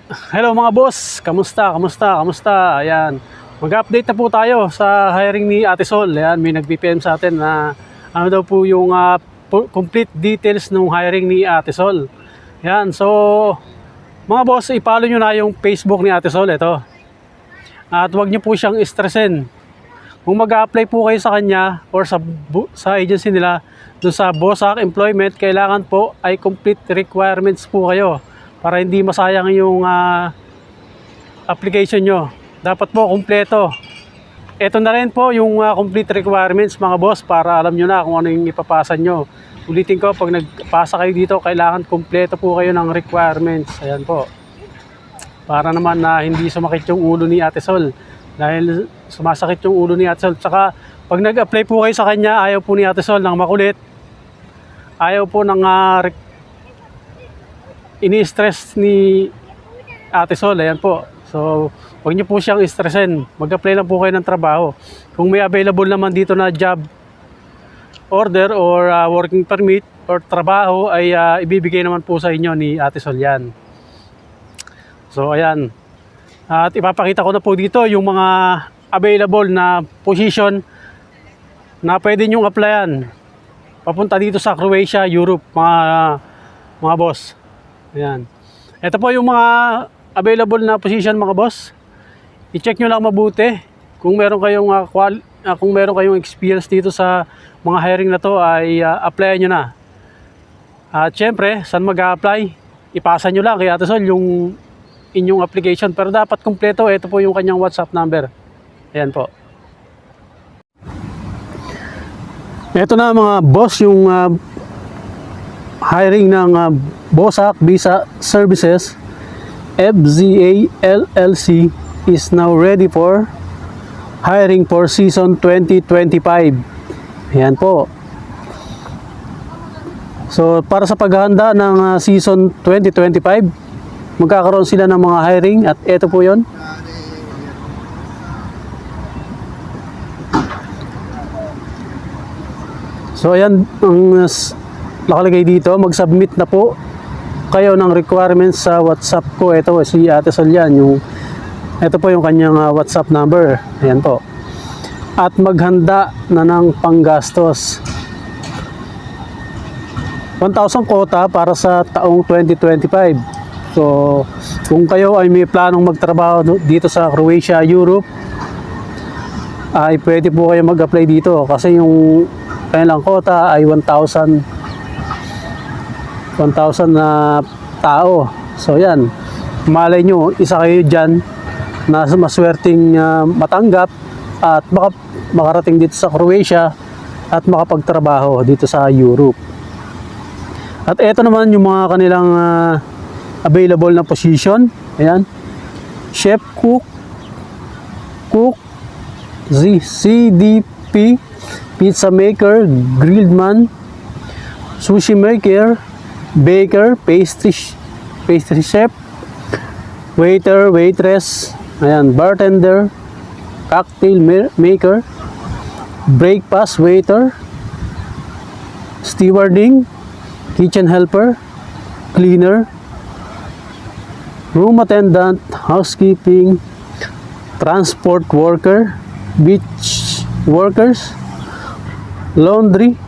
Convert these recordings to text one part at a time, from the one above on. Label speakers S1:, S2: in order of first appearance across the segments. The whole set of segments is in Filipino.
S1: Hello mga boss, kamusta? Ayan, mag-update na po tayo sa hiring ni Ate Sol. Ayan, may nag-BPM sa atin na ano daw po yung complete details ng hiring ni Ate Sol. Ayan, so mga boss, i-follow nyo na yung Facebook ni Ate Sol, ito. At huwag nyo po siyang stressin. Kung mag-apply po kayo sa kanya or sa agency nila, doon sa Bosak Employment, kailangan po ay complete requirements po kayo para hindi masayang yung application nyo. Dapat po kumpleto. Ito na rin po yung complete requirements mga boss, para alam nyo na kung ano yung ipapasa nyo. Ulitin ko, pag nagpasa kayo dito, kailangan kumpleto po kayo ng requirements. Ayan po. Para naman na hindi sumakit yung ulo ni Ate Sol. Dahil sumasakit yung ulo ni Ate Sol. Tsaka pag nag-apply po kayo sa kanya, ayaw po ni Ate Sol ng makulit. Ayaw po ng ini-stress ni Ate Sol. Ayan po. So, huwag niyo po siyang stressin. Mag-apply lang po kayo ng trabaho. Kung may available naman dito na job order or working permit or trabaho, ay ibibigay naman po sa inyo ni Ate Sol yan. So, ayan. At ipapakita ko na po dito yung mga available na position na pwede nyong applyan. Papunta dito sa Croatia, Europe, mga boss. Ayan. Ito po yung mga available na position mga boss. I-check nyo lang mabuti. Kung meron kayong kung meron kayong experience dito sa mga hiring na to, ay applyan nyo na. At syempre, saan mag-a-apply? Ipasa nyo lang kay Ate Sol yung inyong application. Pero dapat kumpleto. Ito po yung kanyang WhatsApp number. Ayan po. Ito na mga boss, yung hiring ng Bosak Visa Services FZA LLC is now ready for hiring for season 2025. Ayan po. So para sa paghahanda ng season 2025, magkakaroon sila ng mga hiring at ito po yon. So ayan ang nakalagay dito, mag-submit na po kayo ng requirements sa WhatsApp ko. Ito si Ate Sol yan, ito po yung kanyang WhatsApp number. Ayan po. At maghanda na ng panggastos. 1,000 quota para sa taong 2025. So, kung kayo ay may planong magtrabaho dito sa Croatia, Europe, ay pwede po kayo mag-apply dito kasi yung kanilang quota ay 1,000 na tao. So, yan. Malay nyo, isa kayo dyan na maswerteng matanggap at makarating dito sa Croatia at makapagtrabaho dito sa Europe. At eto naman yung mga kanilang available na position. Ayan. Chef, cook, CDP, pizza maker, grilled man, sushi maker, baker, pastry chef, waiter, waitress, ayan, bartender, cocktail maker, breakfast waiter, stewarding, kitchen helper, cleaner, room attendant, housekeeping, transport worker, beach workers, laundry,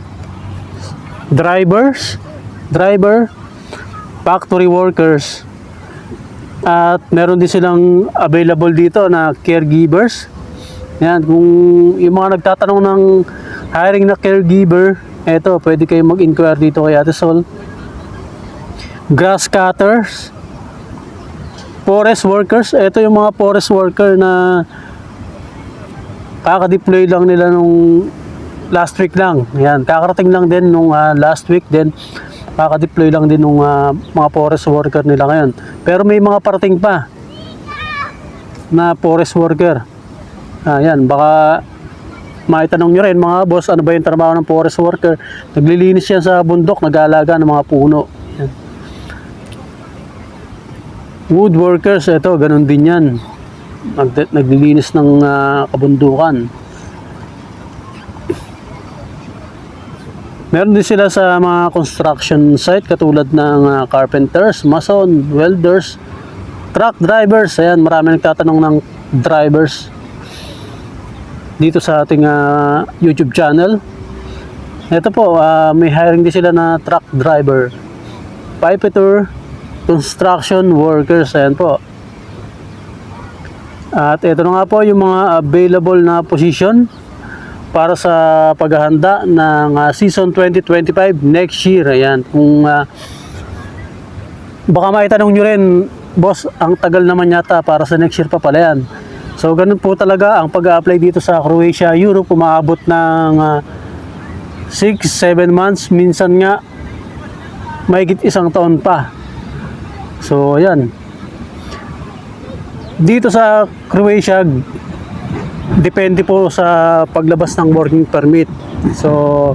S1: driver, factory workers. At meron din silang available dito na caregivers. Yan, kung yung mga nagtatanong ng hiring na caregiver, eto, pwede kayo mag-inquire dito kay Ate Sol. Grass cutters, forest workers. Ito yung mga forest worker na kaka-deploy lang nila nung last week lang. Ayan, kakarating lang din nung last week din. Kaka-deploy lang din nung mga forest worker nila ngayon. Pero may mga parating pa na forest worker. Ayan, baka maitanong nyo rin mga boss, ano ba yung trabaho ng forest worker? Naglilinis yan sa bundok, nag-aalaga ng mga puno. Ayan. Woodworkers, ito, ganun din yan. Naglilinis ng kabundukan. Meron din sila sa mga construction site katulad ng carpenters, mason, welders, truck drivers. Ayan, marami nagtatanong ng drivers dito sa ating YouTube channel. Ito po, may hiring din sila na truck driver, pipeter, construction workers. Ayan po. At ito na nga po yung mga available na position para sa paghahanda ng season 2025 next year. Ayan, kung baka maitanong nyo rin, boss, ang tagal naman yata para sa next year pa pala yan. So ganun po talaga ang pag-a-apply dito sa Croatia, Europe. Umaabot ng 6-7 months, minsan nga mahigit isang taon pa. So ayan, dito sa Croatia, depende po sa paglabas ng working permit. So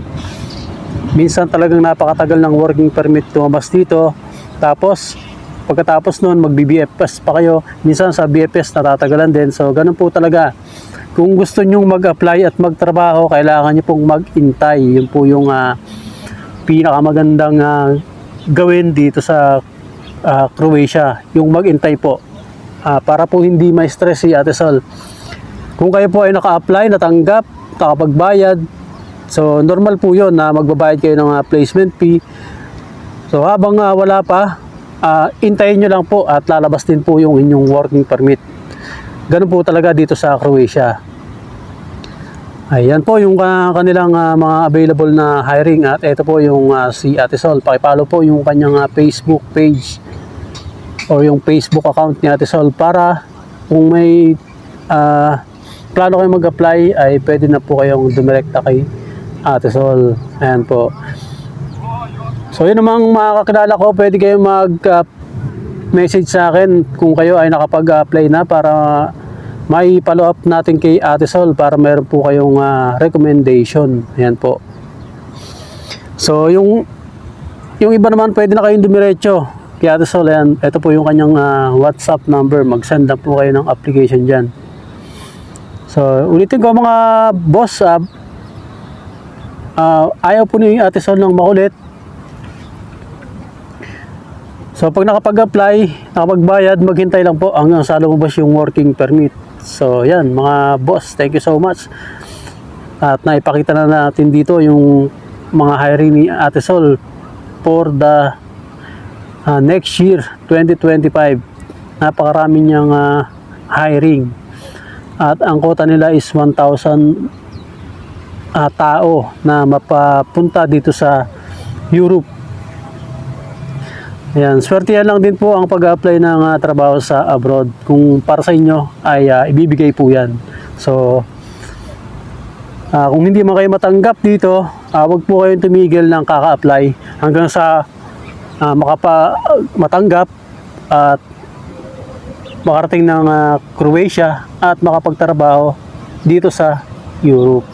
S1: minsan talagang napakatagal ng working permit lumabas dito. Tapos pagkatapos noon, mag-BFS pa kayo. Minsan sa BFS natatagalan din. So ganun po talaga. Kung gusto nyong mag-apply at magtrabaho, kailangan nyo pong mag-intay. Yun po yung pinakamagandang gawin dito sa Croatia. Yung mag-intay po. Para po hindi ma-stress si Ate Sol. Kung kayo po ay naka-apply, natanggap, nakapagbayad, so normal po yun na magbabayad kayo ng placement fee. So habang wala pa, intayin nyo lang po at lalabas din po yung inyong working permit. Ganun po talaga dito sa Croatia. Ayan po yung kanilang mga available na hiring. At ito po yung si Ate Sol. Pakipollow po yung kanyang Facebook page o yung Facebook account ni Ate Sol para kung may plano kayo mag-apply ay pwede na po kayong dumirekta kay Ate Sol. Ayan po. So yun namang mga kakilala ko, pwede kayo mag-message sa akin kung kayo ay nakapag-apply na para may follow up natin kay Ate Sol para meron po kayong recommendation. Ayan po. So yung iba naman pwede na kayong dumiretso kay Ate Sol. Ayan, ito po yung kanyang WhatsApp number. Mag-send na po kayo ng application dyan. So ulitin ko mga boss, ayaw po ni Ate Sol ng makulit. So pag nakapag-apply, nakapagbayad, maghintay lang po hanggang sa lumabas yung working permit. So yan mga boss, thank you so much. At naipakita na natin dito yung mga hiring ni Ate Sol for the next year 2025. Napakarami niyang hiring. At ang quota nila is 1,000 tao na mapapunta dito sa Europe. Ayan, swertihan lang din po ang pag-apply ng trabaho sa abroad. Kung para sa inyo ay ibibigay po yan. So kung hindi man kayo matanggap dito, wag po kayong tumigil ng kaka-apply hanggang sa matanggap at makarating ng Croatia at makapagtrabaho dito sa Europe.